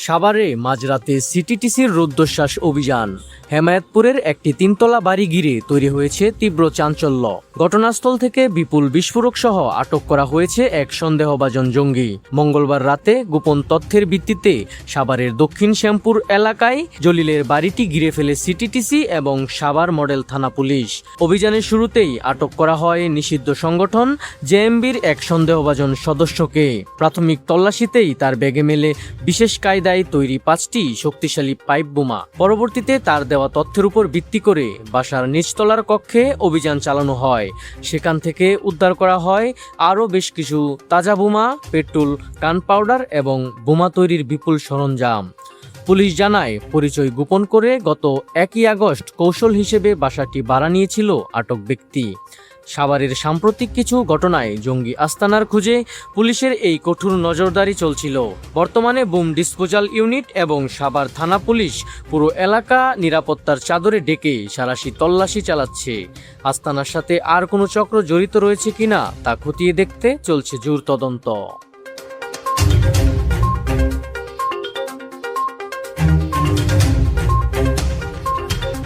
সাভারে মাঝরাতে সিটিটিসির রুদ্ধশ্বাস অভিযান। হেমায়েতপুরের একটি তিনতলা বাড়ি ঘিরে তৈরি হয়েছে তীব্র চাঞ্চল্য। ঘটনাস্থল থেকে বিপুল বিস্ফোরক সহ আটক করা হয়েছে এক সন্দেহভাজন জঙ্গি। মঙ্গলবার রাতে গোপন তথ্যের ভিত্তিতে সাভারের দক্ষিণ শ্যামপুর এলাকায় জলিলের বাড়িটি ঘিরে ফেলে সিটিটিসি এবং সাভার মডেল থানা পুলিশ। অভিযানের শুরুতেই আটক করা হয় নিষিদ্ধ সংগঠন জেএমবির এক সন্দেহভাজন সদস্যকে। প্রাথমিক তল্লাশিতেই তার ব্যাগে মেলে বিশেষ কায়দায় তৈরি 5টি শক্তিশালী পাইপ বোমা। পরবর্তীতে তার দেওয়া তথ্যের উপর ভিত্তি করে বাসার নিচতলার কক্ষে অভিযান চালানো হয়। সেখান থেকে উদ্ধার করা হয় আরও বেশ কিছু তাজা বোমা, পেট্রোল, গান পাউডার এবং বোমা তৈরির বিপুল সরঞ্জাম। পুলিশ জানায়, পরিচয় গোপন করে গত 1 আগস্ট কৌশল হিসেবে বাসাটি ভাড়া নিয়েছিল আটক ব্যক্তি। সাভারের সাম্প্রতিক কিছু ঘটনায় জঙ্গি আস্তানার খুঁজে পুলিশের এই কঠোর নজরদারি চলছিল। বর্তমানে বুম ডিসপোজাল ইউনিট এবং সাভার থানা পুলিশ পুরো এলাকা নিরাপত্তার চাদরে ডেকে সারাশি তল্লাশি চালাচ্ছে। আস্তানার সাথে আর কোনো চক্র জড়িত রয়েছে কিনা তা খতিয়ে দেখতে চলছে জোর তদন্ত।